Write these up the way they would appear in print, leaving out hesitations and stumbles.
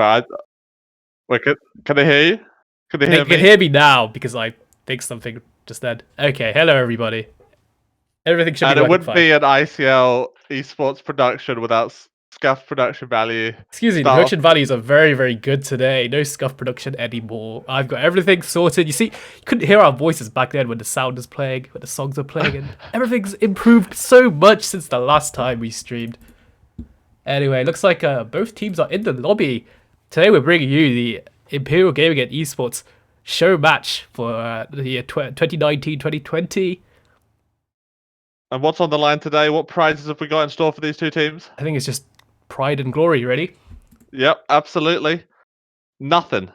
But wait, can they hear you? Can they They hear can me? hear me now because I fixed something just then. Okay, hello everybody. Everything should be And it working wouldn't fine. be an ICL esports production without scuff production value. Excuse me, the Start off. production values are very, very good today. No scuff production anymore. I've got everything sorted. You see, you couldn't hear our voices back then when the sound was playing, when the songs are playing, and everything's improved so much since the last time we streamed. Anyway, looks like both teams are in the lobby. Today we're bringing you the Imperial Gaming and Esports show match for the year 2019-2020. And what's on the line today? What prizes have we got in store for these two teams? I think it's just pride and glory, ready? Yep, absolutely. Nothing.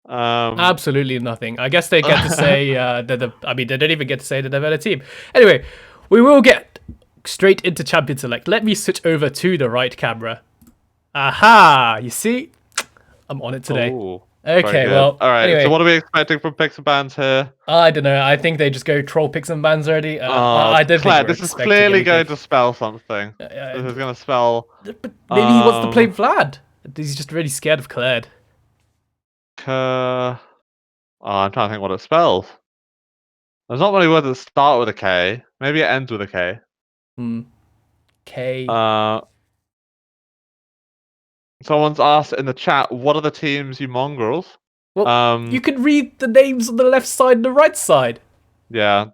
Absolutely nothing. I guess they get to say they don't even get to say that they're a better team. Anyway, we will get straight into Champion Select. Let me switch over to the right camera. Aha! You see? I'm on it today. Ooh, Okay, well, all right. anyway. So what are we expecting from picks and bands here? I don't know. I think they just go troll picks and bans already. I don't Claire, think we're this is expecting clearly anything. going to spell something. This is going to spell. But maybe he wants to play Vlad. He's just really scared of Claire. I'm trying to think what it spells. There's not many words that start with a K. Maybe it ends with a K. K. Someone's asked in the chat, what are the teams, you mongrels? Well, you can read the names on the left side and the right side. Yeah.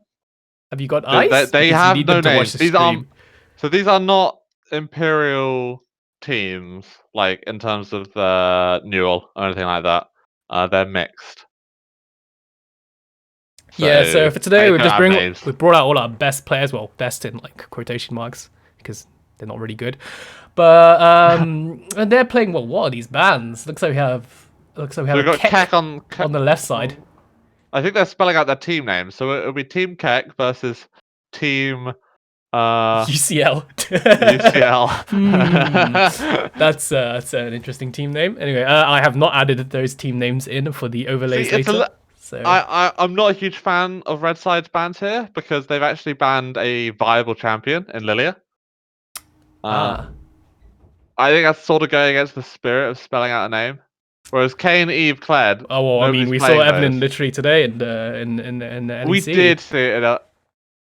Have you got eyes? They Because have you need no them to watch names. the These aren't. stream. So these are not Imperial teams, like in terms of Newell or anything like that. They're mixed. Yeah, so for today we brought out all our best players, well, best in like quotation marks, because they're not really good. But and they're playing what are these bands? Looks like we have so we've got Keck on the left side. I think they're spelling out their team names. So it'll be Team Keck versus Team UCL. UCL. That's an interesting team name. Anyway, I have not added those team names in for the overlays later. So I'm not a huge fan of Red Side's bans here because they've actually banned a viable champion in Lilia. I think that's sort of going against the spirit of spelling out a name. Whereas Kane, Eve, Kled. Oh well, I mean, we saw Evelyn literally today in LEC. We did see it at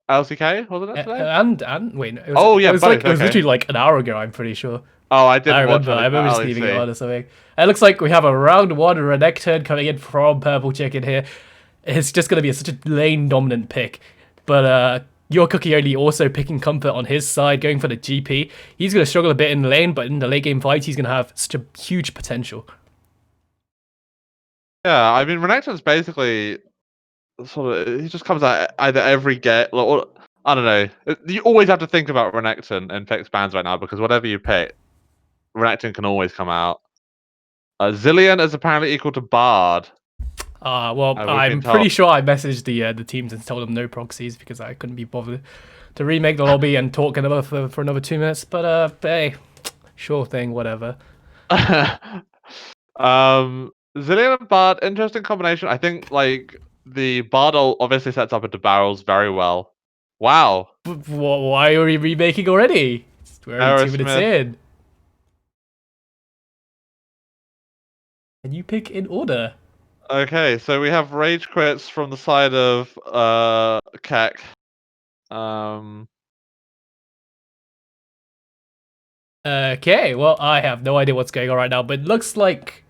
LCK, wasn't it today? And wait, it was literally like an hour ago. I'm pretty sure. Oh, I didn't watch it. I remember just leaving it on or something. It looks like we have a round one Renekton coming in from Purple Chicken here. It's just going to be such a lane dominant pick. But your Cookie only also picking Comfort on his side, going for the GP. He's going to struggle a bit in the lane, but in the late game fight, he's going to have such a huge potential. Yeah, I mean, Renekton's basically sort of, he just comes out either every get, or I don't know. You always have to think about Renekton in fixed bans right now because whatever you pick, Renekton can always come out. Zillion is apparently equal to Bard. Well, I'm pretty sure I messaged the teams and told them no proxies because I couldn't be bothered to remake the lobby and talk for another 2 minutes. But hey, sure thing, whatever. Zillion and Bard, interesting combination. I think like the Bard obviously sets up into barrels very well. Wow. Why are we remaking already? We're only 2 minutes in. And you pick in order. Okay, so we have rage quits from the side of Keck. Okay, well, I have no idea what's going on right now, but it looks like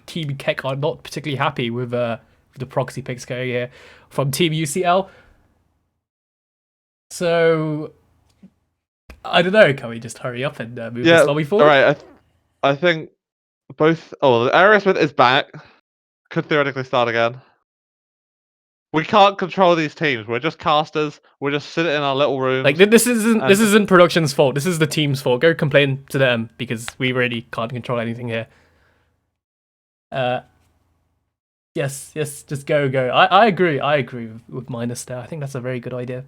Team Keck are not particularly happy with the proxy picks going here from Team UCL. So I don't know. Can we just hurry up and move this lobby forward? All right, I think both. Oh, the Aerosmith is back. Could theoretically start again. We can't control these teams. We're just casters. We're just sitting in our little rooms. Like this isn't production's fault. This is the team's fault. Go complain to them because we really can't control anything here. Yes, just go. I agree with Minus there. I think that's a very good idea.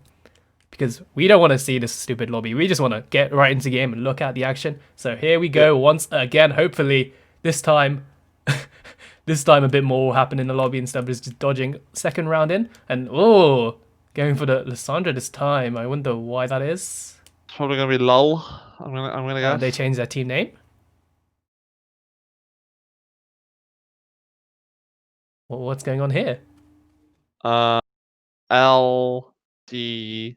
Because we don't want to see this stupid lobby. We just want to get right into the game and look at the action. So here we go once again. Hopefully this time a bit more will happen in the lobby instead of just dodging second round in. And going for the Lissandra this time. I wonder why that is. It's probably gonna be LOL. I'm gonna guess. They changed their team name. What's going on here? L D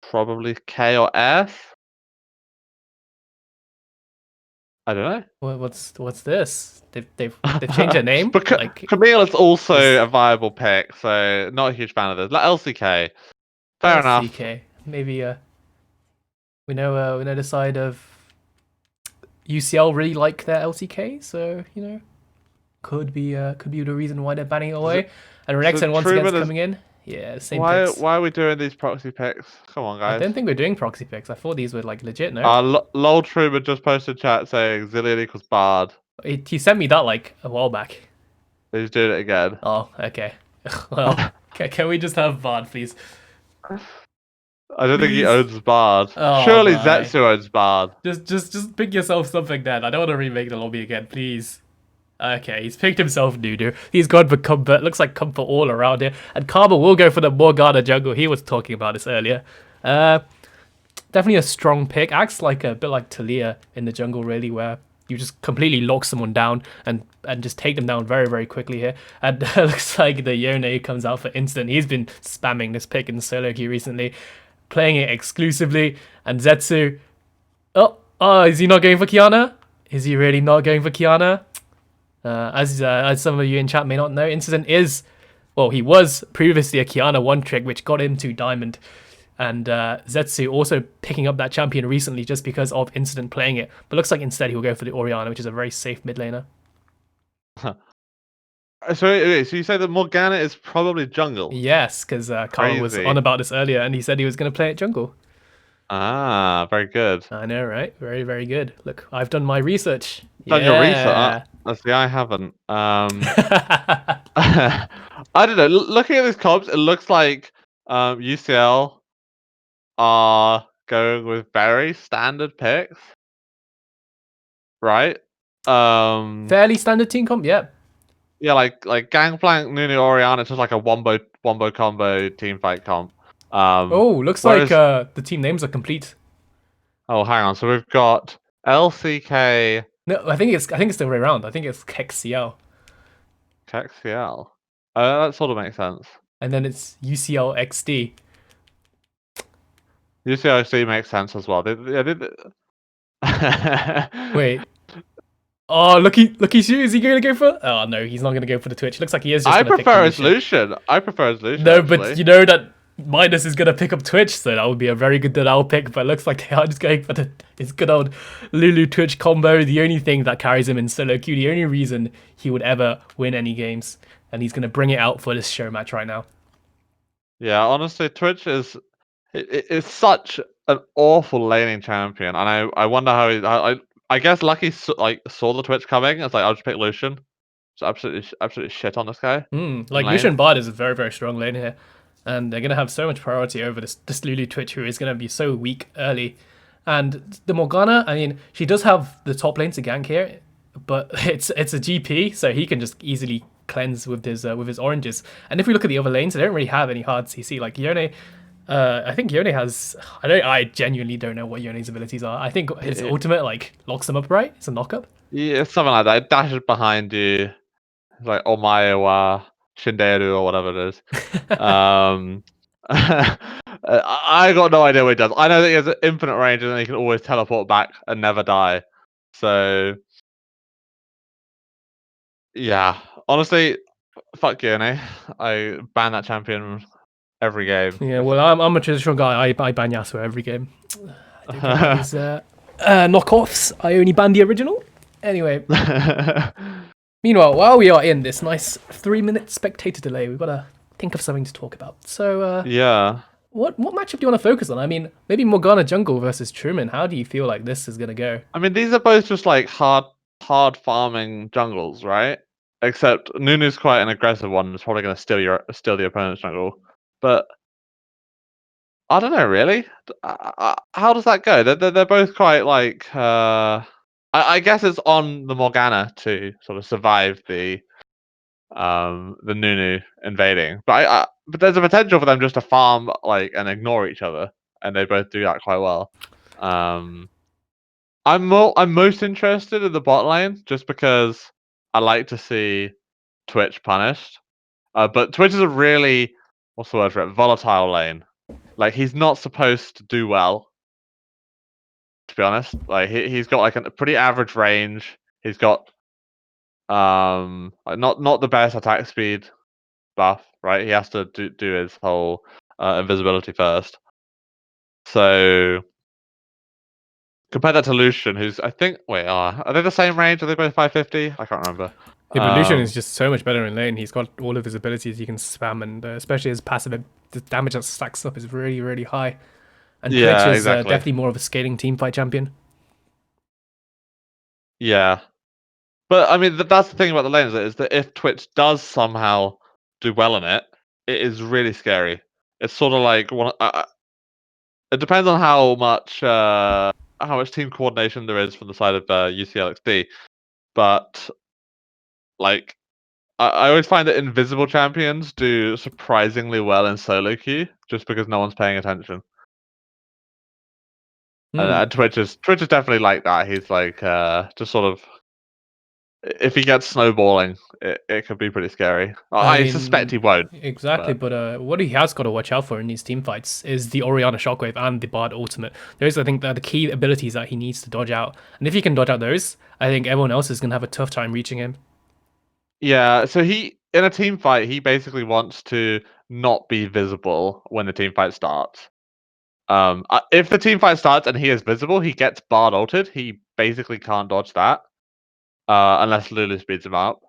probably K or S. I don't What's this? They've changed know. their name. But Like Camille is also is a viable pick, so not a huge fan of this. Like LCK, fair enough. LCK. Maybe we know the side of UCL really like their LCK, so could be the reason why they're banning it So, away. And so Renekton once again is Truman is coming in. Yeah, same why picks. why are we doing these proxy picks? Come on, I guys. don't think we're doing proxy picks. I thought these were like legit. No, Lol Truman just posted chat saying Zillion equals Bard. he sent me that like a while back. He's doing it again. Oh, okay. Well, can we just have Bard, please? I don't think he Please. owns Bard. Oh Surely my. Zetsu owns Bard. Just pick yourself something then. I don't want to remake the lobby again, please. Okay, he's picked himself Nudu. He's gone for comfort. Looks like comfort all around here. And Karma will go for the Morgana jungle. He was talking about this earlier. Definitely a strong pick. Acts like a bit like Talia in the jungle, really, where you just completely lock someone down and just take them down very, very quickly here. And looks like the Yone comes out for instant. He's been spamming this pick in solo queue recently, playing it exclusively. And Zetsu, oh, is he not going for Kiana? Is he really not going for Kiana? As some of you in chat may not know, Incident is, well, he was previously a Kiana one trick, which got him to Diamond. And Zetsu also picking up that champion recently just because of Incident playing it. But looks like instead he'll go for the Orianna, which is a very safe mid laner. So you say that Morgana is probably jungle? Yes, because Kara was on Crazy. about this earlier and he said he was going to play at jungle. Ah, very good. I know, right? Very, very good. Look, I've done my research. Done your research. Yeah. See, I haven't. I don't know. Looking at these comps, it looks like UCL are going with very standard picks, right? Fairly standard team comp, yeah. Yeah, like Gangplank, Nunu, Oriana, it's just like a wombo combo team fight comp. Oh, looks like Whereas the team names are complete. oh, hang on. So we've got LCK, No, I think it's the other way around. I think it's KexCL. KXCL. That sort of makes sense. And then it's UCL XD. UCLC makes sense as well. Wait. Oh, Lucky Shoe, is he going to go for? Oh, no, he's not going to go for the Twitch. Looks like he is just I going to pick the prefer Lucian. Lucian. I prefer Lucian, No, but actually. you know that Midas is going to pick up Twitch, so that would be a very good Dodal pick. But it looks like they are just going for his good old Lulu Twitch combo. The only thing that carries him in solo queue, the only reason he would ever win any games. And he's going to bring it out for this show match right now. Yeah, honestly, Twitch is it's such an awful laning champion, and I wonder how I guess Lucky saw the Twitch coming. It's like I'll just pick Lucian. Just absolutely shit on this guy in Like lane. Lucian Bard is a very, very strong lane here. And they're going to have so much priority over this Lulu Twitch, who is going to be so weak early. And the Morgana, I mean, she does have the top lane to gank here, but it's a GP, so he can just easily cleanse with his oranges. And if we look at the other lanes, they don't really have any hard CC. Like Yone, I think Yone has. I genuinely don't know what Yone's abilities are. I think his ultimate like locks him up, right? It's a knockup. Yeah, something like that. It dashes behind you. It's like Omae wa Shinderu or whatever it is. I got no idea what he does. I know that he has infinite range and then he can always teleport back and never die. So yeah, honestly, fuck Yone. I ban that champion every game. Yeah, well, I'm a traditional guy. I ban Yasuo every game. I don't get those knockoffs. I only ban the original. Anyway, meanwhile, while we are in this nice 3-minute spectator delay, we've got to think of something to talk about. So, Yeah. what matchup do you want to focus on? I mean, maybe Morgana Jungle versus Truman. How do you feel like this is gonna go? I mean, these are both just like hard farming jungles, right? Except Nunu's quite an aggressive one. It's probably going to steal the opponent's jungle. But I don't know, really. How does that go? They're both quite like. I guess it's on the Morgana to sort of survive the Nunu invading. But there's a potential for them just to farm like and ignore each other, and they both do that quite well. I'm most interested in the bot lane just because I like to see Twitch punished. But Twitch is a really, what's the word for it, volatile lane. Like, he's not supposed to do well, to be honest. Like, he's got like a pretty average range. He's got not the best attack speed buff, right? He has to do his whole invisibility first. So compare that to Lucian, who's I think are they the same range? Are they both 550? I can't remember. Evolution is just so much better in lane. He's got all of his abilities he can spam, and especially his passive, the damage that stacks up is really, really high. And Twitch Yeah, is exactly. definitely more of a scaling teamfight champion. Yeah, but I mean that's the thing about the lanes is that if Twitch does somehow do well in it, it is really scary. It's sort of like it depends on how much team coordination there is from the side of UCLXD, but like I always find that invisible champions do surprisingly well in solo queue just because no one's paying attention. And Twitch is definitely like that. He's like just sort of if he gets snowballing, it could be pretty scary. I I suspect mean, he won't. exactly, But but what he has got to watch out for in these team fights is the Orianna Shockwave and the Bard Ultimate. Those, I think, are the key abilities that he needs to dodge out. And if he can dodge out those, I think everyone else is going to have a tough time reaching him. yeah, so he in a team fight, he basically wants to not be visible when the team fight starts. If the team fight starts and he is visible, he gets Bard ulted. He basically can't dodge that unless Lulu speeds him up.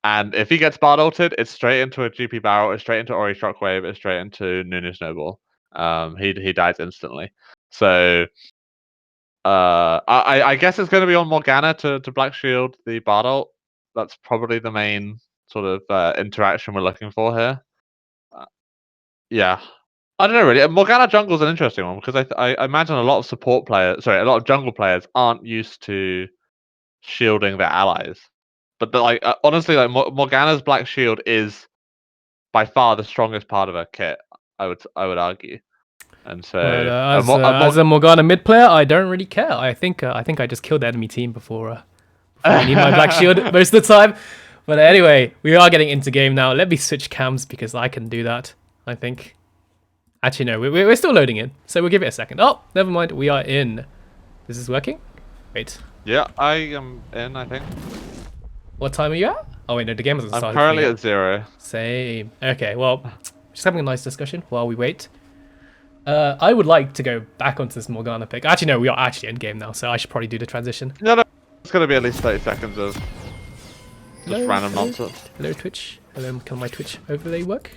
And if he gets Bard ulted, it's straight into a GP barrel, it's straight into Ori Shockwave, it's straight into Nunu Snowball. He dies instantly. So I guess it's going to be on Morgana to Black Shield the Bard ult. That's probably the main sort of interaction we're looking for here. Yeah, I don't know really. Morgana jungle's an interesting one because I imagine a lot of a lot of jungle players aren't used to shielding their allies. But honestly, like Morgana's Black Shield is by far the strongest part of her kit. I would argue, and Well, so as a Morgana mid player, I don't really care. I think I just killed the enemy team before I need my Black Shield most of the time. But anyway, we are getting into game now. Let me switch cams because I can do that, I think. Actually, no, we're still loading in, so we'll give it a second. Oh, never mind, we are in. This is working? Wait. Yeah, I am in, I think. What time are you at? Oh wait, no, the game hasn't started. I'm currently at 0. Same. Okay, well, just having a nice discussion while we wait. I would like to go back onto this Morgana pick. Actually, no, we are actually in game now, so I should probably do the transition. No, it's going to be at least 30 seconds of just random nonsense. Hello, Twitch. Hello, can my Twitch overlay work?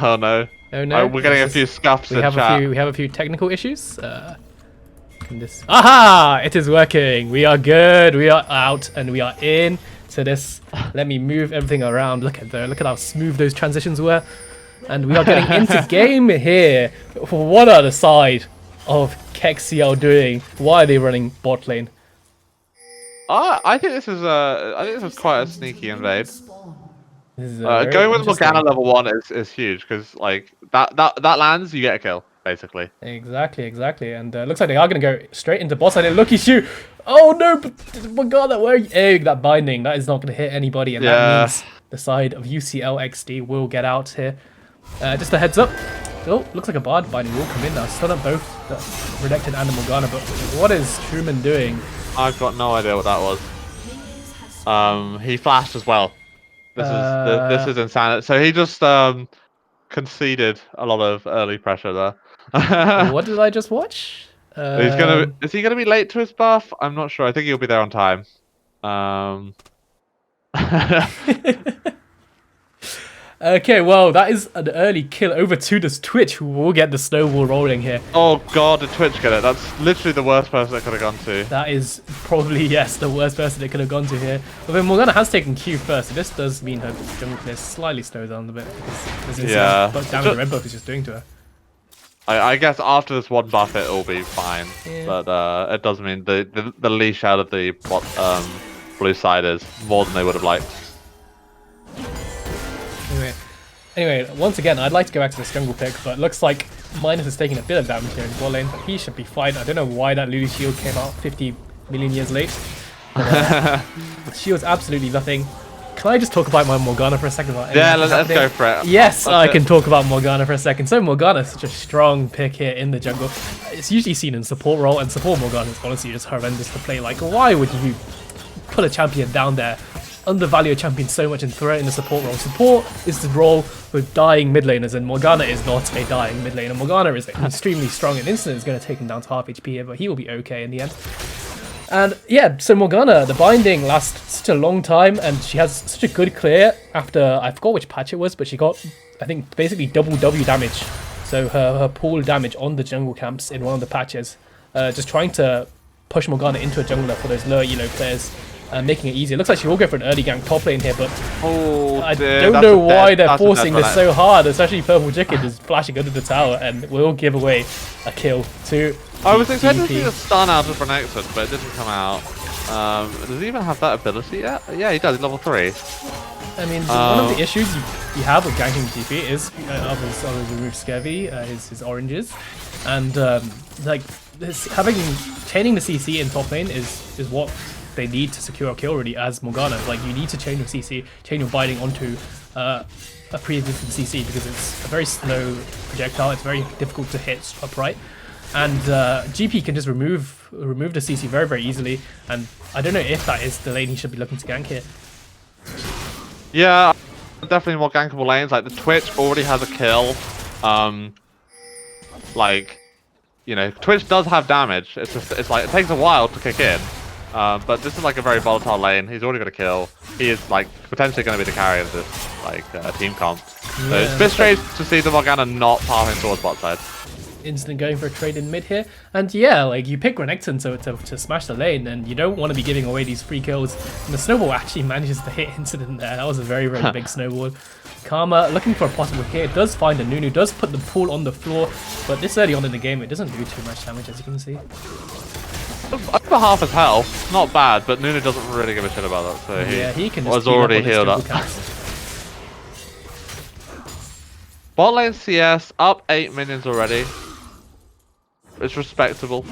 Oh no. Oh no. We're getting a few scuffs in chat. We have a few technical issues. Can this? Aha! It is working. We are good. We are out and we are in to this. Let me move everything around. Look at how smooth those transitions were. And we are getting into game here. What are the side of Kexiel doing? Why are they running bot lane? I think this is quite a sneaky invade. Going with Morgana level 1 is huge because like that lands, you get a kill basically. Exactly. And looks like they are going to go straight into boss lane. Look, you! Oh no! But Morgana, where are you? Hey, that binding, that is not going to hit anybody, and that means the side of UCLXD will get out here. Just a heads up. Oh, looks like a Bard binding will come in now. Stun up both the Redacted and the Morgana, but what is Truman doing? I've got no idea what that was. He flashed as well. This is insane. So he just conceded a lot of early pressure there. What did I just watch? Is he gonna be late to his buff? I'm not sure. I think he'll be there on time. Okay, well, that is an early kill over to this Twitch, who will get the snowball rolling here. Oh god, did Twitch get it? That's literally the worst person it could have gone to. That is probably, yes, the worst person it could have gone to here. But then Morgana has taken Q first, so this does mean her jungle clear slightly slows down a bit. Because but damage the red buff is just doing to her. I guess after this one buff it'll be fine. Yeah. But it does mean the leash out of the blue side is more than they would have liked. Anyway, once again, I'd like to go back to this jungle pick, but looks like Minus is taking a bit of damage here in the bot lane, but he should be fine. I don't know why that Lulu shield came out 50 million years late. But, shield's absolutely nothing. Can I just talk about my Morgana for a second? Yeah, let's go for it. Yes, I can talk about Morgana for a second. So Morgana is such a strong pick here in the jungle. It's usually seen in support role, and support Morgana is honestly just horrendous to play. Like, why would you put a champion down there, undervalue a champion so much and throw it in the support role? Support is the role with dying mid laners, and Morgana is not a dying mid laner. Morgana is extremely strong, and instant is going to take him down to half HP here, but he will be okay in the end. And yeah, so Morgana, the binding lasts such a long time, and she has such a good clear after, I forgot which patch it was, but she got, I think, basically double W damage. So her pool damage on the jungle camps in one of the patches. Just trying to push Morgana into a jungler for those lower elo players, making it easier. Looks like she will go for an early gank top lane here, but I don't know why they're forcing this so hard, especially Purple Chicken just flashing under the tower and will give away a kill to I was expecting to see a stun out of Renekton, but it didn't come out. Does he even have that ability yet? Yeah, he does. He's level 3. I mean, one of the issues you have with ganking GP is others remove Scurvy, his oranges, and like chaining the CC in top lane is what they need to secure a kill really as Morgana. Like, you need to chain your CC, chain your binding onto a pre-existing CC, because it's a very slow projectile. It's very difficult to hit upright. And GP can just remove the CC very, very easily, and I don't know if that is the lane he should be looking to gank here. Yeah, definitely more gankable lanes. Like, the Twitch already has a kill. Like, you know, Twitch does have damage. It's like, it takes a while to kick in. But this is like a very volatile lane. He's already got a kill. He is like potentially going to be the carry of this like team comp. So it's a bit strange to see the Morgana not pathing towards bot side. Instant going for a trade in mid here, and yeah, like, you pick Renekton to smash the lane, and you don't want to be giving away these free kills. And the snowball actually manages to hit Incident there. That was a very, very big snowball. Karma looking for a possible hit, does find a Nunu, does put the pool on the floor, but this early on in the game it doesn't do too much damage, as you can see. Over half his health, not bad, but Nunu doesn't really give a shit about that. So he can was already healed up. Bot lane CS up 8 minions already. It's respectable.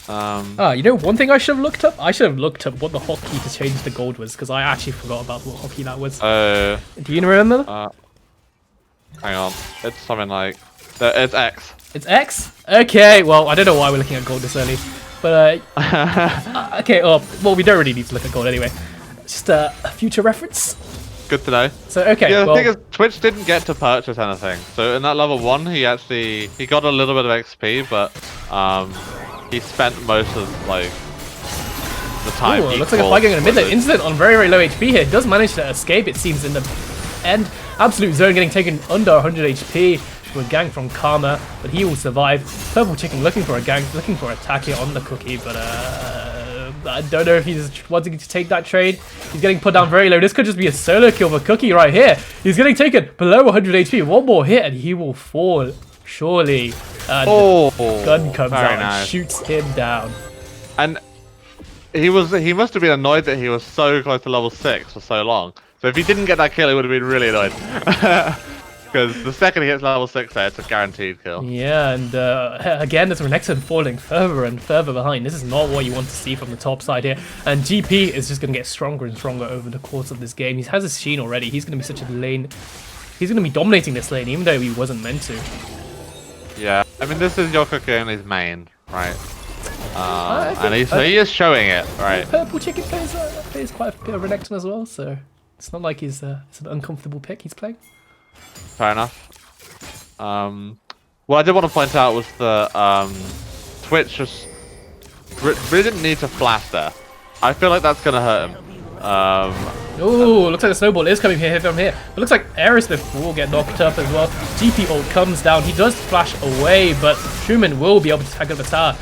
You know, one thing I should have looked up? I should have looked up what the hotkey to change the gold was, because I actually forgot about what hotkey that was. Do you remember? Hang on. It's something like... it's X. It's X? Okay, well, I don't know why we're looking at gold this early. But, okay, well, we don't really need to look at gold anyway. Just a future reference. Good to know. So, okay, yeah, the thing is, Twitch didn't get to purchase anything. So in that level 1, he got a little bit of XP, but he spent most of like the time. Ooh, looks like a fight going in the mid lane. Incident on very, very low HP here. Does manage to escape, it seems, in the end. Absolute Zone getting taken under 100 HP with a gank from Karma, but he will survive. Purple Chicken looking for a gank, looking for a attack here on the cookie, but I don't know if he's wanting to take that trade. He's getting put down very low. This could just be a solo kill for Cookie right here. He's getting taken below 100 HP. One more hit and he will fall, surely. And the gun comes out and shoots him down. And he must have been annoyed that he was so close to level 6 for so long. So if he didn't get that kill, he would have been really annoyed. Because the second he hits level 6 there, it's a guaranteed kill. Yeah, and again, it's Renekton falling further and further behind. This is not what you want to see from the top side here. And GP is just going to get stronger and stronger over the course of this game. He has his Sheen already. He's going to be such a lane. He's going to be dominating this lane, even though he wasn't meant to. Yeah, I mean, this is your Cookie Only's main, right? And he is showing it, right? Purple Chicken plays quite a bit of Renekton as well, so it's not like it's an uncomfortable pick he's playing. Fair enough. What I did want to point out was the Twitch just really didn't need to flash there. I feel like that's gonna hurt him. Ooh, looks like the snowball is coming here from here. But looks like Aerosmith will get knocked up as well. GP ult comes down. He does flash away, but Truman will be able to tag up the tower.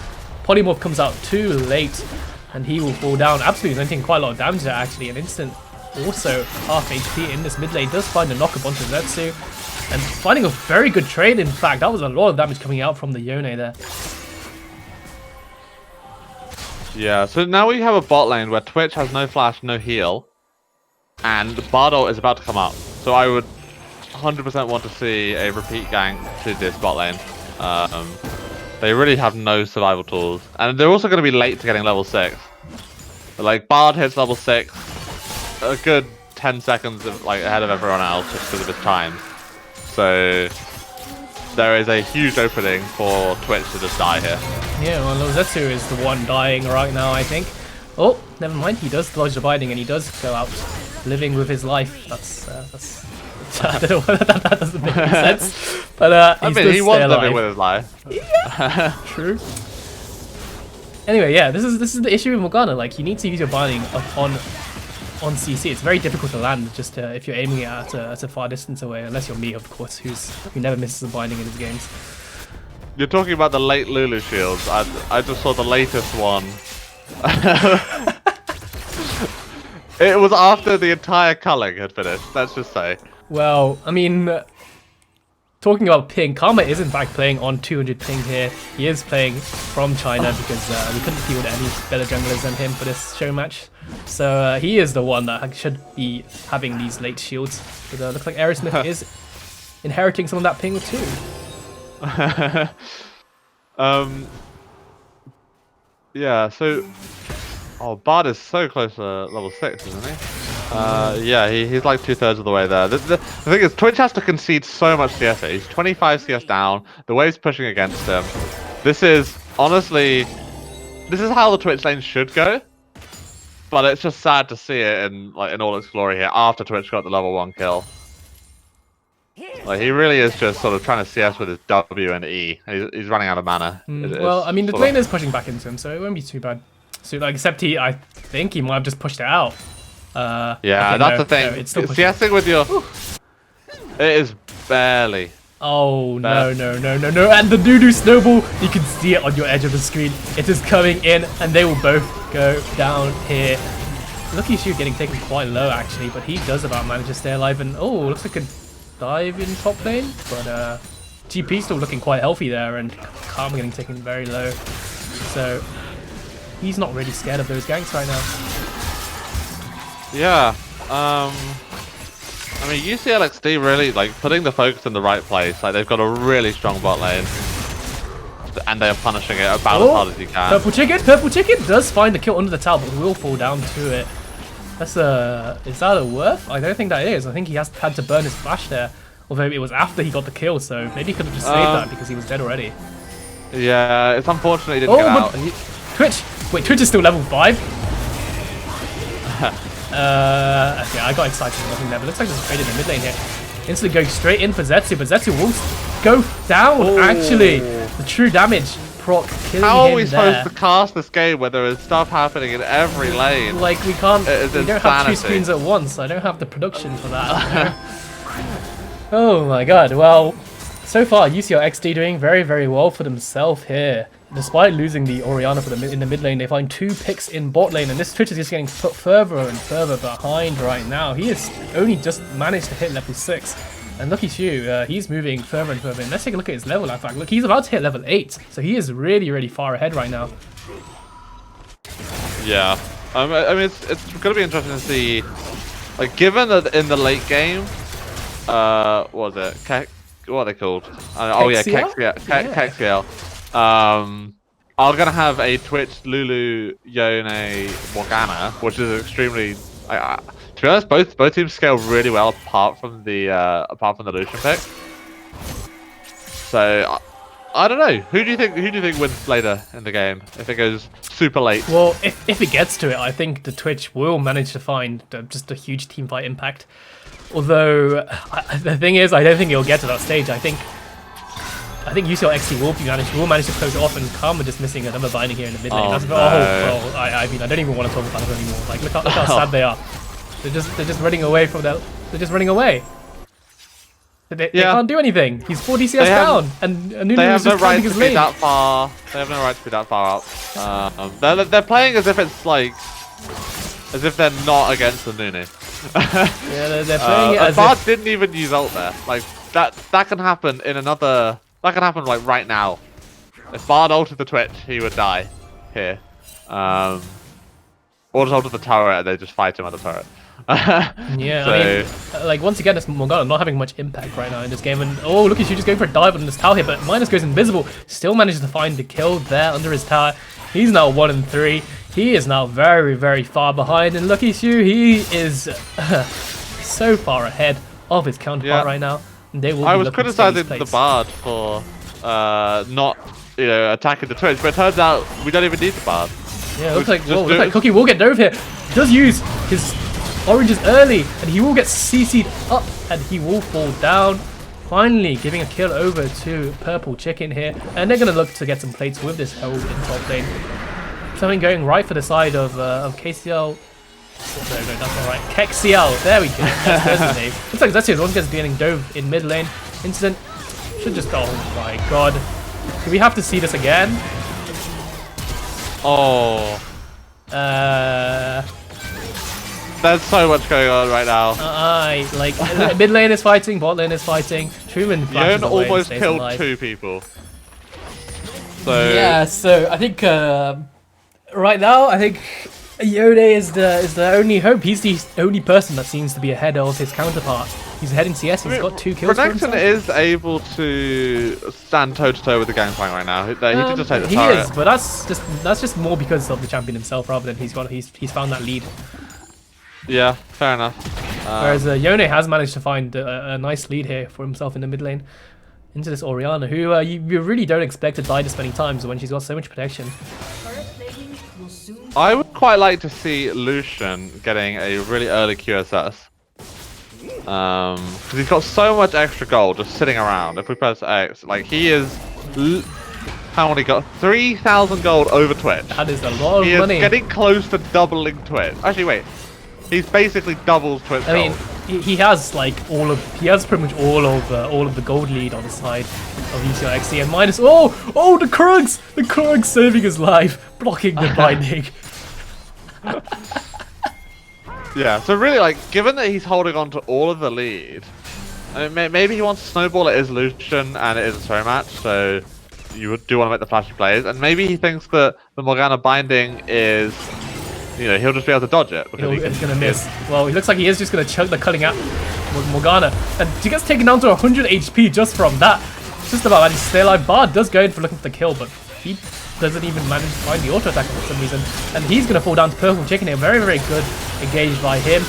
Polymorph comes out too late, and he will fall down. Absolutely, he's taking quite a lot of damage there, actually. An instant. Also, half HP in this mid lane does find a knock-up onto Zetsu, and finding a very good trade, in fact. That was a lot of damage coming out from the Yone there. Yeah, so now we have a bot lane where Twitch has no flash, no heal, and Bardo is about to come up. So I would 100% want to see a repeat gank to this bot lane. They really have no survival tools, and they're also going to be late to getting level 6. But like, Bard hits level 6. A good 10 seconds ahead of everyone else just because of his time. So there is a huge opening for Twitch to just die here. Yeah, well, Zetsu is the one dying right now, I think. Oh, never mind. He does dodge the binding and he does go out living with his life. That's I don't know whether that doesn't make any sense. But I mean, he was living with his life. Yeah, true. Anyway, yeah, this is the issue with Morgana. Like, you need to use your binding on CC. It's very difficult to land just if you're aiming it at a far distance away, unless you're me, of course, who never misses a binding in his games. You're talking about the late Lulu shields. I just saw the latest one. It was after the entire culling had finished, let's just say. Well, I mean, talking about ping, Karma is in fact playing on 200 ping here. He is playing from China because we couldn't field any better junglers than him for this show match. So he is the one that should be having these late shields. But looks like Aerosmith is inheriting some of that ping too. Yeah, so... Oh, Bard is so close to level 6, isn't he? Yeah, he's like 2/3 of the way there. The thing is, Twitch has to concede so much CS here. He's 25 CS down. The wave's pushing against him. This is, honestly... This is how the Twitch lane should go. But it's just sad to see it in all its glory here after Twitch got the level 1 kill. Like, he really is just sort of trying to CS with his W and E. He's running out of mana. Well, I mean, the lane is pushing back into him, so it won't be too bad. So, like, except I think he might have just pushed it out. Yeah, okay, that's no, the thing. No, it's still CSing with your... It is barely. Oh, no. And the doo-doo snowball, you can see it on your edge of the screen. It is coming in, and they will both go down here. Lucky Shu getting taken quite low, actually, but he does about manage to stay alive. And, oh, looks like a dive in top lane. But GP still looking quite healthy there, and Karma getting taken very low. So... he's not really scared of those ganks right now. Yeah. I mean, UCLXD really, putting the focus in the right place. Like, they've got a really strong bot lane. And they are punishing it about as hard as you can. Purple Chicken does find the kill under the tower, but will fall down to it. That's is that a worth? I don't think that is. I think he had to burn his flash there. Although it was after he got the kill, so maybe he could have just saved that because he was dead already. Yeah, it's unfortunate he didn't get out. Twitch! Wait, Twitch is still level 5? Okay, I got excited for nothing there, but looks like there's a trade in the mid lane here. Instantly going straight in for Zetsu, but Zetsu will go down, actually! The true damage proc killing him there. How are we supposed to cast this game where there is stuff happening in every lane? Like, we can't... We don't have 2 insanity. screens at once. I don't have the production for that. Oh my god, well... So far, UCL XD doing very, very well for themselves here. Despite losing the Orianna in the mid lane, they find 2 picks in bot lane, and this Twitch is just getting put further and further behind right now. He has only just managed to hit level 6, and Lucky Shu, he's moving further and further in. Let's take a look at his level, in fact. Look, he's about to hit level 8, so he is really, really far ahead right now. Yeah. I mean, it's going to be interesting to see, given that in the late game, what was it? What are they called? Oh yeah, Kexiel. I'm gonna have a Twitch Lulu Yone Morgana, which is extremely. To be honest, both teams scale really well apart from the Lucian pick. So I don't know. Who do you think wins later in the game if it goes super late? Well, if it gets to it, I think the Twitch will manage to find just a huge teamfight impact. Although the thing is, I don't think it'll get to that stage. I think UCL XT will manage to close it off, and Karma just missing another binding here in the mid lane. I mean, I don't even want to talk about it anymore. Like, look how sad they are. They're just running away from that. They're just running away. They can't do anything. He's 40 CS down, and Nunu is just finding his lane. They have no right to be that far out. They're playing as if it's as if they're not against the Nunu. Yeah, they're playing it as Bard didn't even use ult there. That can happen in another. That can happen right now. If Bard ulted the Twitch, he would die here. Or just ulted the turret and they just fight him at the turret. Yeah, so... I mean, once again, it's Morgana not having much impact right now in this game. And oh, look at you just going for a dive on this tower here, but Minus goes invisible. Still manages to find the kill there under his tower. He's now 1 and 3. He is now very, very far behind, and Lucky Shu, he is so far ahead of his counterpart right now. And they will I be was looking to take these criticizing the plates. Bard for not, attacking the Twitch, but it turns out we don't even need the Bard. Yeah, looks like Cookie will get dove here. He does use his oranges early, and he will get CC'd up, and he will fall down. Finally giving a kill over to Purple Chicken here, and they're going to look to get some plates with this Herald in top lane. Something going right for the side of KCL. No, that's not right. KXCL. There we go. That's the name. Looks like Zetsu once again getting dove in mid lane. Incident should just. Oh my god. Do we have to see this again? Oh. There's so much going on right now. Like mid lane is fighting, bot lane is fighting. Truman flashes Yone away almost and stays killed alive. 2 people. So Yeah, so I think right now I think Yone is the only hope. He's the only person that seems to be ahead of his counterpart. He's ahead in CS. He's got 2 kills. Renekton is able to stand toe to toe with the Gangplank right now. He can just take the turret. He is, but that's just more because of the champion himself rather than he's found that lead. Yeah, fair enough. Whereas Yone has managed to find a nice lead here for himself in the mid lane into this Orianna, who you really don't expect to die this many times when she's got so much protection. I would quite like to see Lucian getting a really early QSS. Because he's got so much extra gold just sitting around. If we press X, like he is... How many got? 3,000 gold over Twitch. That is a lot of He money. is getting close to doubling Twitch. Actually, wait. He's basically doubles Twitch I mean, gold. he has like he has pretty much all of the gold lead on the side of UCLXC, and minus the Krugs saving his life, blocking the binding. Yeah, so really, like, given that he's holding on to all of the lead, I mean, maybe he wants to snowball it as Lucian and it is a Showmatch, so you do want to make the flashy plays, and maybe he thinks that the Morgana binding is, he'll just be able to dodge it. He's gonna miss. Well, he looks like he is just gonna chug the cutting out with Morgana, and he gets taken down to 100 HP just from that. Just about managed to stay alive. Bard does go in for looking for the kill, but he doesn't even manage to find the auto attack for some reason, and he's gonna fall down to Purple Chicken here. Very, very good engaged by him,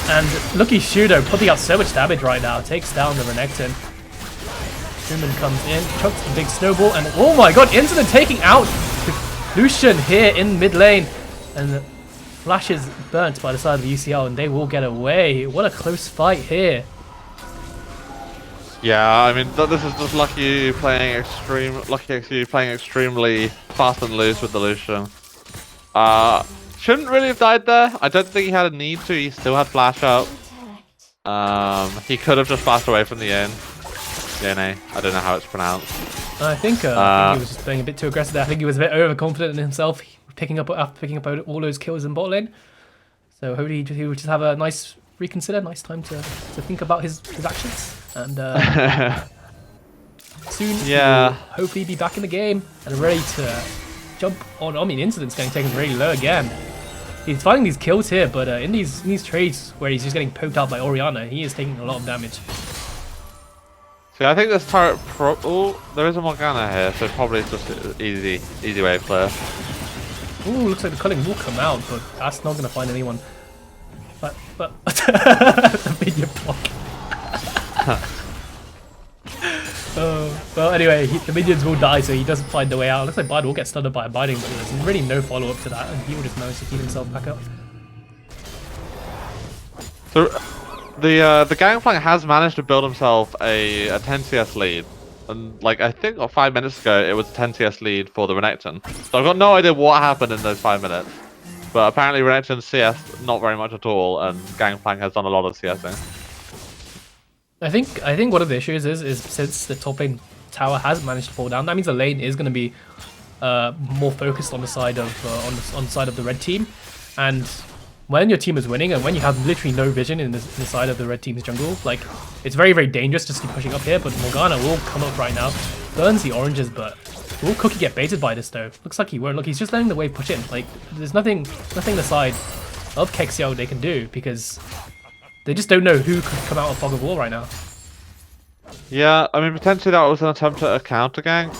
and Lucky Shudo putting out so much damage right now. Takes down the Renekton. Truman comes in, chucks the big snowball, and oh my god, Incident taking out Lucian here in mid lane, and the Flash is burnt by the side of the UCL, and they will get away. What a close fight here. Yeah, I mean, this is just Lucky playing extremely fast and loose with the Lucian. Shouldn't really have died there. I don't think he had a need to. He still had flash up. He could have just flashed away from the end. DNA. I don't know how it's pronounced. I think he was just playing a bit too aggressive there. I think he was a bit overconfident in himself, picking up all those kills in bot lane. So hopefully he would just have a nice reconsider, nice time to think about his actions, and soon he will hopefully be back in the game and ready to jump on. I mean, Incident's getting taken really low again. He's finding these kills here, but in these trades where he's just getting poked out by Orianna, he is taking a lot of damage. See, I think this turret there is a Morgana here, so probably it's just an easy way to play. Ooh, looks like the culling will come out, but that's not going to find anyone. But the minion block. Well, anyway, the minions will die, so he doesn't find the way out. Looks like Bard will get stunned by a binding, but there's really no follow-up to that, and he will just manage to keep himself back up. So, the Gangplank has managed to build himself a 10 CS lead. And, like, I think 5 minutes ago, it was a 10 CS lead for the Renekton. So I've got no idea what happened in those 5 minutes. But apparently Renekton CS not very much at all, and Gangplank has done a lot of CSing. I think one of the issues is since the top lane tower has managed to fall down, that means the lane is going to be more focused on the side of on the side of the red team, and when your team is winning and when you have literally no vision in the side of the red team's jungle, like, it's very, very dangerous just to keep pushing up here. But Morgana will come up right now, burns the oranges, but will Cookie get baited by this though? Looks like he won't. Look, he's just letting the wave push in. Like, there's nothing the side of KXCL they can do, because they just don't know who could come out of Fog of War right now. Yeah, I mean, potentially that was an attempt at a counter gank.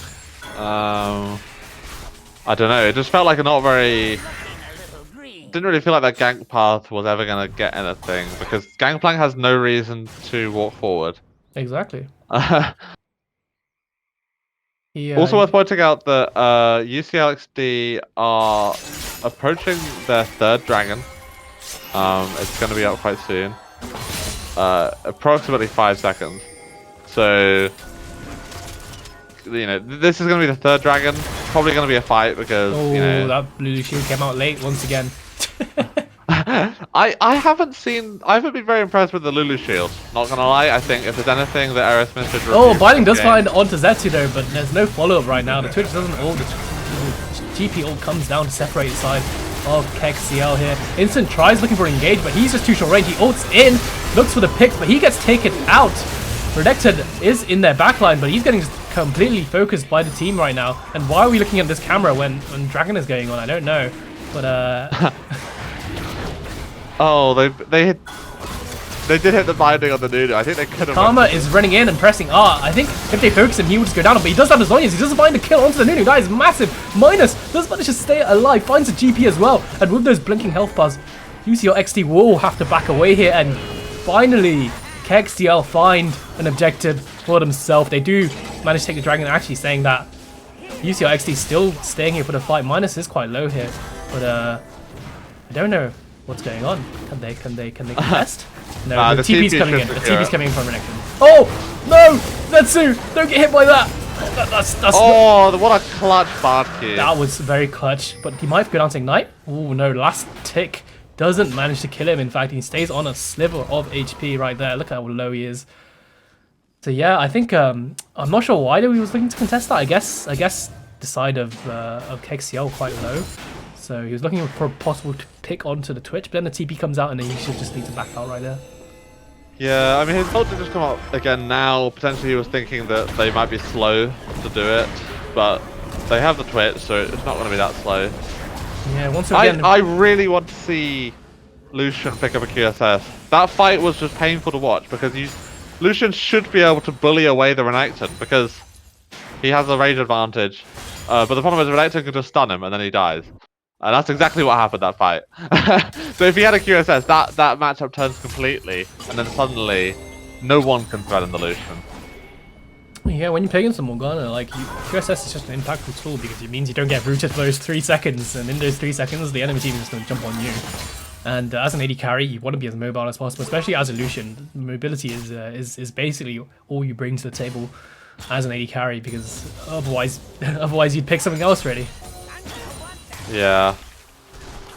I don't know, it just felt like a not very didn't really feel like that gank path was ever gonna get anything because Gangplank has no reason to walk forward. Exactly. Also Yeah. worth pointing out that UCLXD are approaching their third dragon. It's going to be up quite soon. Approximately 5 seconds. So, this is going to be the third dragon. Probably going to be a fight because, that blue shield came out late once again. I haven't been very impressed with the Lulu shield. Not gonna lie, I think if there's anything that Aerosmith should review. Oh, Binding does find onto Zetsu though, but there's no follow-up right now. The Twitch doesn't ult. The GP ult comes down to separate the side of KXCL here. Instant tries looking for engage, but he's just too short range. He ults in, looks for the picks, but he gets taken out. Renekton is in their backline, but he's getting just completely focused by the team right now. And why are we looking at this camera when Dragon is going on? I don't know. But oh, they did hit the binding on the Nunu. I think they could have. Karma is running in and pressing R. I think if they focus him, he would just go down. But he does have the Zonias. He doesn't find the kill onto the Nunu. That is massive. Minus does manage to stay alive. Finds a GP as well. And with those blinking health bars, UCL XD will have to back away here. And finally, KXDL find an objective for themselves. They do manage to take the dragon. They're actually saying that UCL XD still staying here for the fight. Minus is quite low here. But I don't know what's going on. Can they contest? No, the TP's coming in. The TP's coming in from Renekton. Oh no, Zetsu! Don't get hit by that. That's oh, what a clutch Bartkey. That was very clutch. But he might go down to Ignite. Oh no, last tick doesn't manage to kill him. In fact, he stays on a sliver of HP right there. Look how low he is. So yeah, I think I'm not sure why he was looking to contest that. I guess the side of KXCL quite low. So he was looking for a possible pick onto the Twitch, but then the TP comes out and then he should just need to back out right there. Yeah, I mean, his ult did just come up again now. Potentially he was thinking that they might be slow to do it, but they have the Twitch, so it's not going to be that slow. Yeah, once again... I really want to see Lucian pick up a QSS. That fight was just painful to watch because Lucian should be able to bully away the Renekton because he has a range advantage. But the problem is Renekton can just stun him and then he dies. And that's exactly what happened that fight. So if he had a QSS, that matchup turns completely, and then suddenly, no one can threaten the Lucian. Yeah, when you're playing some Morgana, like QSS is just an impactful tool because it means you don't get rooted for those 3 seconds, and in those 3 seconds, the enemy team is just going to jump on you. And as an AD carry, you want to be as mobile as possible, especially as a Lucian. Mobility is basically all you bring to the table as an AD carry, because otherwise you'd pick something else really. Yeah.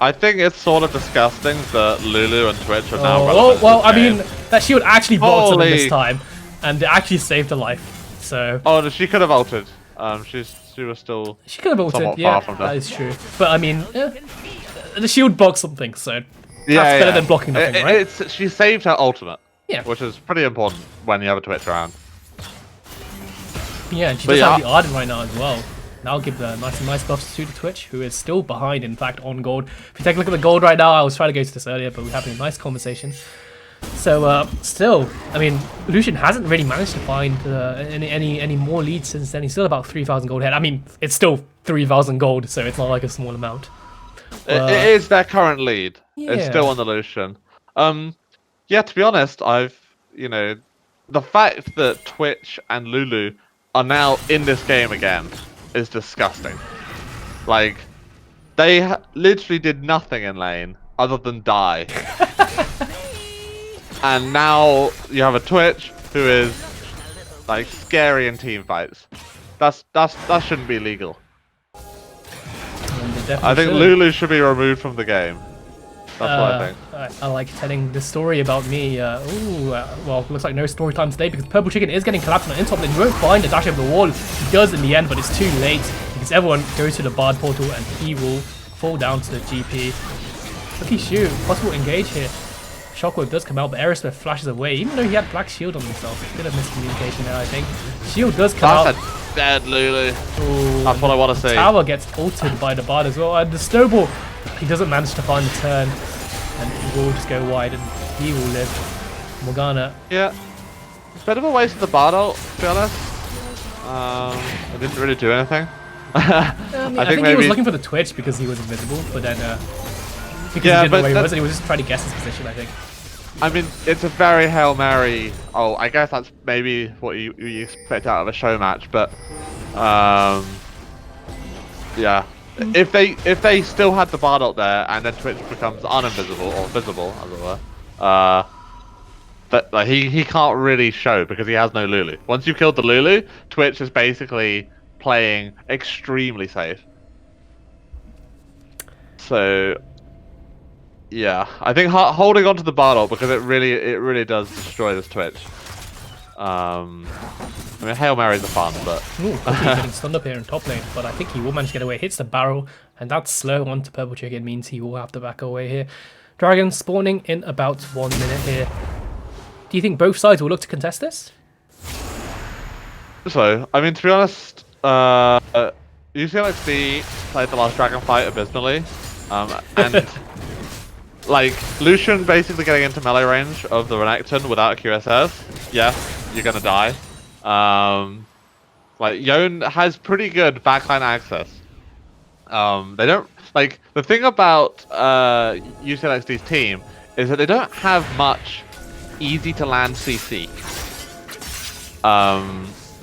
I think it's sort of disgusting that Lulu and Twitch are now relevant. Well, I mean, that shield actually blocked something this time, and it actually saved her life. So. Oh, she could have ulted. She was still. She could have ulted. Yeah, that is true. But I mean, yeah, the shield blocked something, so that's better than blocking nothing, right? She saved her ultimate. Yeah. Which is pretty important when you have a Twitch around. Yeah, and she does have the Arden right now as well. That'll give the nice buffs to the Twitch, who is still behind, in fact, on gold. If you take a look at the gold right now, I was trying to go to this earlier, but we're having a nice conversation. So, still, I mean, Lucian hasn't really managed to find any more leads since then. He's still about 3,000 gold ahead. I mean, it's still 3,000 gold, so it's not like a small amount. It is their current lead. Yeah. It's still on the Lucian. Yeah, to be honest, the fact that Twitch and Lulu are now in this game again is disgusting. Like, they literally did nothing in lane other than die. And now you have a Twitch who is like scary in team fights. That shouldn't be legal. I think Lulu should be removed from the game. That's what I think. I like telling the story about me. Well, looks like no story time today because Purple Chicken is getting collapsed on the top lane. You won't find a dash over the wall. He does in the end, but it's too late because everyone goes to the Bard portal and he will fall down to the GP. Lucky shoot, possible engage here. Shockwave does come out, but Aerosmith flashes away, even though he had Black Shield on himself. A bit of miscommunication there, I think. Shield does come out. That's a dead Lulu. Ooh, that's what I want to see. Tower gets ulted by the Bard as well, and the snowball, he doesn't manage to find the turn, and he will just go wide, and he will live. Morgana. Yeah. It's a bit of a waste of the Bard ult, to be honest. It didn't really do anything. I think he was looking for the Twitch because he was invisible, but then Because Yeah, he didn't know but where he that- was, and he was just trying to guess his position, I think. I mean, it's a very Hail Mary. Oh, I guess that's maybe what you expect out of a show match, but yeah. If they still had the Bard up there and then Twitch becomes uninvisible or visible, as it were, but like he can't really show because he has no Lulu. Once you've killed the Lulu, Twitch is basically playing extremely safe. So yeah, I think holding on to the Bard because it really does destroy this Twitch. I mean, Hail Marys are fun, but Ooh, Cookie getting stunned up here in top lane, but I think he will manage to get away. Hits the barrel, and that slow onto Purple Chicken means he will have to back away here. Dragon spawning in about 1 minute here. Do you think both sides will look to contest this? so I mean, to be honest, UCLXD played the last Dragon fight abysmally, and like Lucian basically getting into melee range of the Renekton without a QSS. Yeah, you're gonna die. Like Yone has pretty good backline access. They don't like the thing about UCLXD's team is that they don't have much easy to land CC.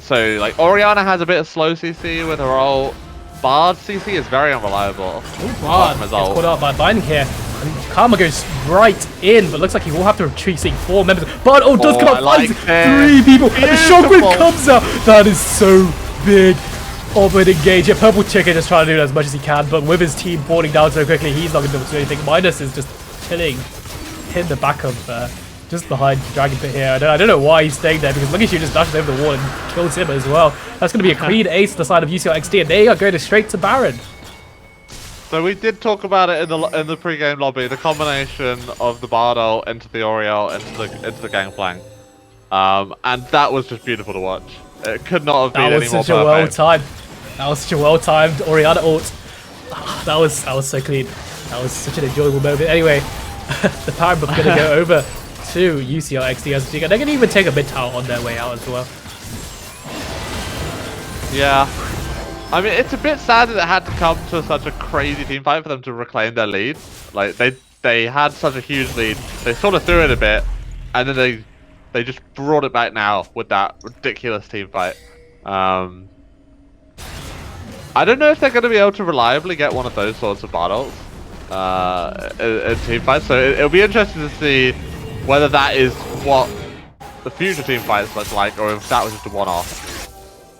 So like Orianna has a bit of slow CC with her ult. Bard CC is very unreliable. Bard gets caught out by Binding here. And Karma goes right in, but looks like he will have to retreat, seeing 4 members. Bard, does come out, finds 3 people, and the shockwave comes out. That is so big. But engage here. Purple Chicken is trying to do as much as he can, but with his team falling down so quickly, he's not going to be able to do anything. Minus is just chilling in the back of, just behind Dragon Pit here. I don't know why he's staying there, because Lucky Shoe just dashes over the wall and kills him as well. That's going to be a clean ace to the side of UCL XD, and they are going straight to Baron. So we did talk about it in the pre-game lobby, the combination of the Bardo into the Oriole into the Gangplank, and that was just beautiful to watch. It could not have been any more perfect. That was such a well-timed Oriana ult. That was so clean. That was such an enjoyable moment. Anyway, the power buff going to go over to UCL XD as they're going to even take a mid tower on their way out as well. Yeah. I mean, it's a bit sad that it had to come to such a crazy team fight for them to reclaim their lead. Like, they had such a huge lead. They sort of threw it a bit, and then they just brought it back now with that ridiculous team fight. I don't know if they're going to be able to reliably get one of those sorts of battles in team fights, so it'll be interesting to see whether that is what the future team fights look like, or if that was just a one-off.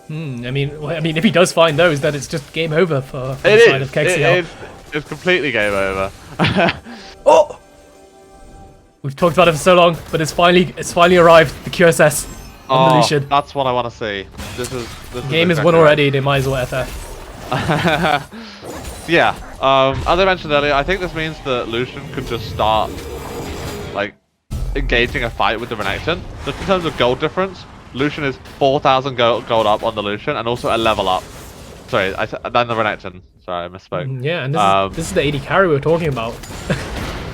I mean, if he does find those, then it's just game over for the side of KXL. It's completely game over. Oh! We've talked about it for so long, but it's finally arrived. The QSS on the Lucian. That's what I want to see. This game is won already. They might as well FF. Yeah. As I mentioned earlier, I think this means that Lucian could just start like engaging a fight with the Renekton. Just in terms of gold difference, Lucian is 4,000 gold up on the Lucian, and also a level up. Sorry, then the Renekton. Sorry, I misspoke. Yeah, and this is the AD carry we were talking about.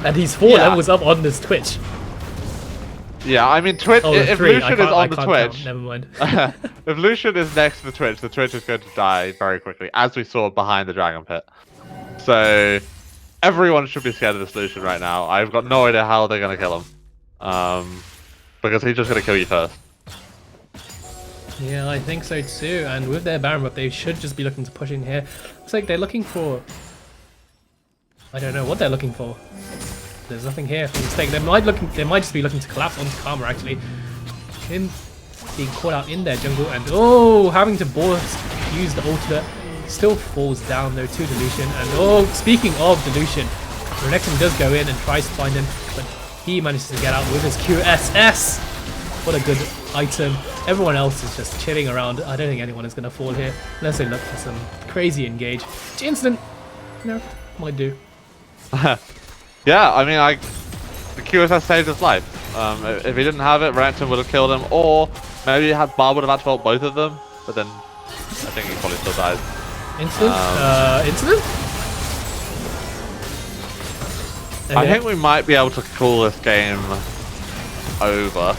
And he's 4 levels up on this Twitch. Yeah, I mean, Twitch. If Lucian is on the Twitch, never mind. If Lucian is next to the Twitch is going to die very quickly, as we saw behind the Dragon Pit. So everyone should be scared of this Lucian right now. I've got no idea how they're going to kill him, because he's just going to kill you first. Yeah, I think so too. And with their Baron buff, they should just be looking to push in here. Looks like they're looking for... I don't know what they're looking for. There's nothing here. For mistake. They might just be looking to collapse onto Karma actually. Him being caught out in their jungle and having to use the ultimate. Still falls down though to Delusion. And speaking of Delusion, Renekton does go in and tries to find him, but he manages to get out with his QSS. What a good item. Everyone else is just chilling around. I don't think anyone is going to fall here unless they look for some crazy engage. Which instant, might do. Yeah, I mean, the QSS saved his life. If he didn't have it, Renekton would have killed him, or maybe Bar would have had to ult both of them, but then I think he probably still dies. Incident? Okay. I think we might be able to call this game over.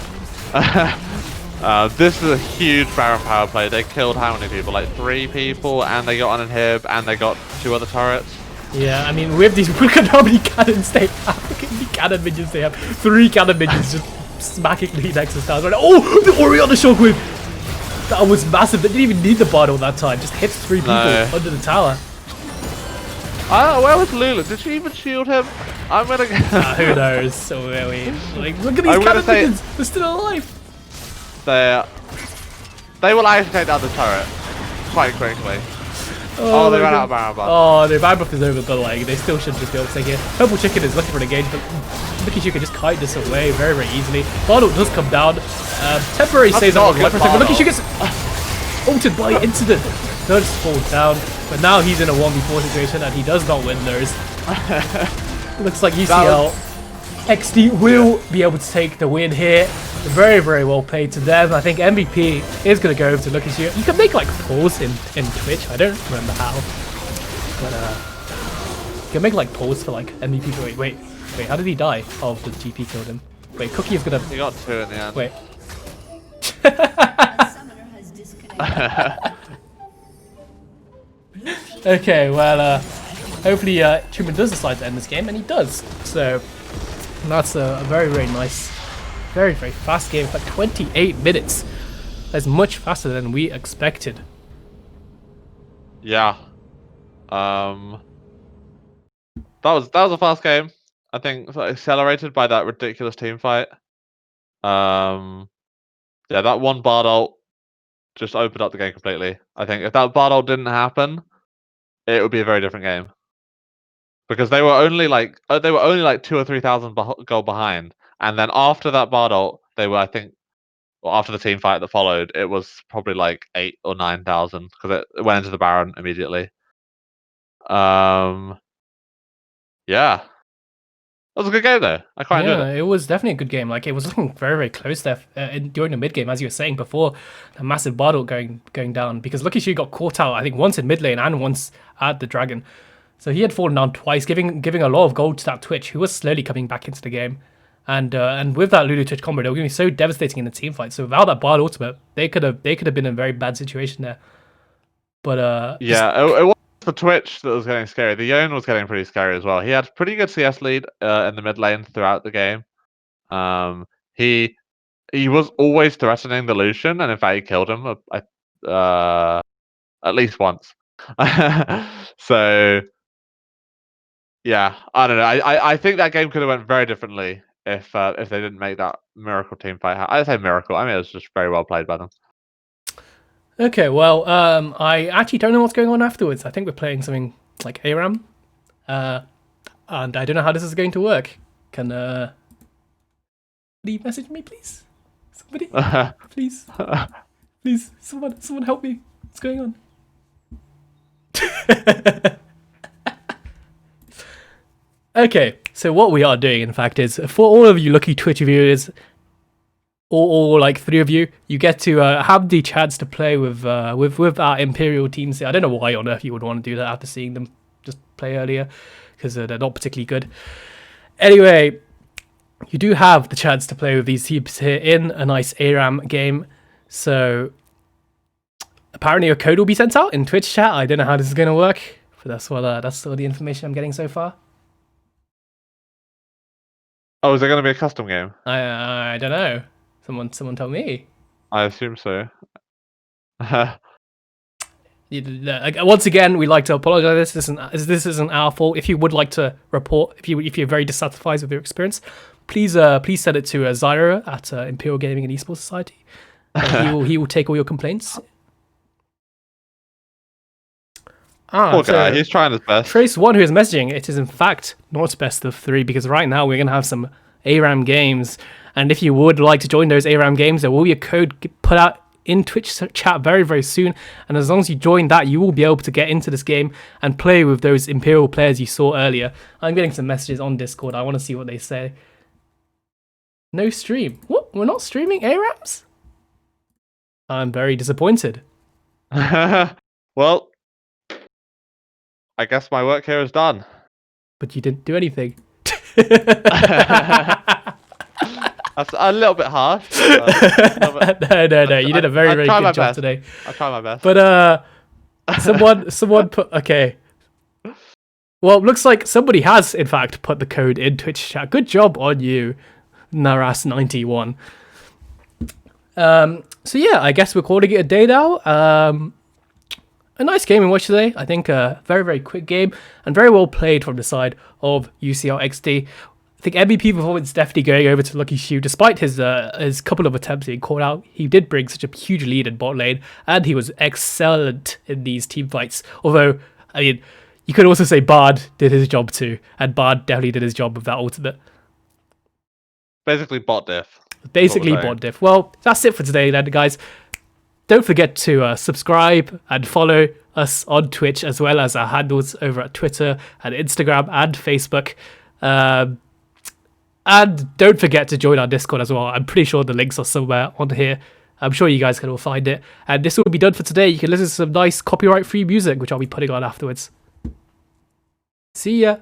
This is a huge Baron power play. They killed how many people? Like 3 people, and they got on inhib, and they got 2 other turrets. Yeah, I mean, with these, look at how many cannons they have. Look at how many cannon minions they have. 3 cannon minions just smacking the Nexus down. Right now. Oh, the Oriana shockwave! That was massive. They didn't even need the bottle that time. Just hits 3 people under the tower. Where was Lulu? Did she even shield him? I'm gonna. Who knows? So like, look at these cannon minions. They're still alive. They will actually take down the turret quite quickly. Oh, they ran out of Baron buff. Oh, the Baron buff is over, but like they still should just be able to take it. Purple Chicken is looking for an engage, but Lucky can just kite this away very, very easily. Bardock does come down. Temporary stays on the but Lucky gets ulted by Incident. Does fall down, but now he's in a 1v4 situation and he does not win those. Looks like UCL XD will be able to take the win here. Very, very well played to them. I think MVP is going to go over to Lucky Shoot. You can make like polls in Twitch. I don't remember how. But you can make like polls for like MVP. Wait, how did he die? Oh, the GP killed him. Wait, Cookie is going to... He got 2 in the end. Wait. Okay, well, hopefully Truman does decide to end this game, and he does. So that's a very, very nice, very, very fast game for 28 minutes. That's much faster than we expected. Yeah. That was a fast game. I think accelerated by that ridiculous team fight. Yeah, that one Bard ult just opened up the game completely. I think if that Bard ult didn't happen, it would be a very different game. Because they were only like 2,000 or 3,000 gold behind, and then after that Bard ult, they were, I think, well, after the team fight that followed, it was probably like 8,000 or 9,000 because it went into the Baron immediately. Yeah. That was a good game though. I quite enjoyed it. It was definitely a good game. Like it was looking very, very close there during the mid game, as you were saying before. A massive battle going down because Lucky Shoe got caught out. I think once in mid lane and once at the dragon. So he had fallen down twice, giving a lot of gold to that Twitch, who was slowly coming back into the game. And with that Lulu Twitch combo, they were going to be so devastating in the team fight. So without that Bard ultimate, they could have been in a very bad situation there. But yeah, it was the Twitch that was getting scary. The Yone was getting pretty scary as well. He had pretty good CS lead in the mid lane throughout the game. He was always threatening the Lucian, and in fact he killed him at least once. So yeah, I don't know. I think that game could have went very differently if they didn't make that miracle team fight. I say miracle. I mean, it was just very well played by them. Okay, well, I actually don't know what's going on afterwards. I think we're playing something like ARAM, and I don't know how this is going to work. Can somebody message me, please? Somebody, please, please, someone help me. What's going on? Okay, so what we are doing, in fact, is for all of you lucky Twitch viewers, or like 3 of you, you get to have the chance to play with our Imperial teams. I don't know why on earth you would want to do that after seeing them just play earlier, because they're not particularly good. Anyway, you do have the chance to play with these teams here in a nice ARAM game. So apparently a code will be sent out in Twitch chat. I don't know how this is going to work, but that's all the information I'm getting so far. Oh, is it going to be a custom game? I don't know. Someone tell me. I assume so. Once again, we'd like to apologize. This isn't our fault. If you would like to report, if you're very dissatisfied with your experience, please send it to Zyro at Imperial Gaming and Esports Society. He will take all your complaints. Poor guy, he's trying his best. Trace1, who is messaging, it is in fact not best of 3, because right now we're going to have some ARAM games. And if you would like to join those ARAM games, there will be a code put out in Twitch chat very, very soon. And as long as you join that, you will be able to get into this game and play with those Imperial players you saw earlier. I'm getting some messages on Discord. I want to see what they say. No stream. What? We're not streaming ARAMs? I'm very disappointed. Well, I guess my work here is done. But you didn't do anything. That's a little bit harsh. No. You did a very, very good job today. I try my best. But someone put, okay. Well, it looks like somebody has, in fact, put the code in Twitch chat. Good job on you, Naras91. So yeah, I guess we're calling it a day now. A nice game in watch today. I think a very, very quick game and very well played from the side of UCL XD. I think MVP performance definitely going over to Lucky Shoe. Despite his couple of attempts being caught out, he did bring such a huge lead in bot lane, and he was excellent in these team fights. Although, I mean, you could also say Bard did his job too, and Bard definitely did his job with that ultimate. Basically bot diff. Basically bot diff. Well, that's it for today then, guys. Don't forget to subscribe and follow us on Twitch, as well as our handles over at Twitter and Instagram and Facebook. And don't forget to join our Discord as well. I'm pretty sure the links are somewhere on here. I'm sure you guys can all find it. And this will be done for today. You can listen to some nice copyright-free music, which I'll be putting on afterwards. See ya.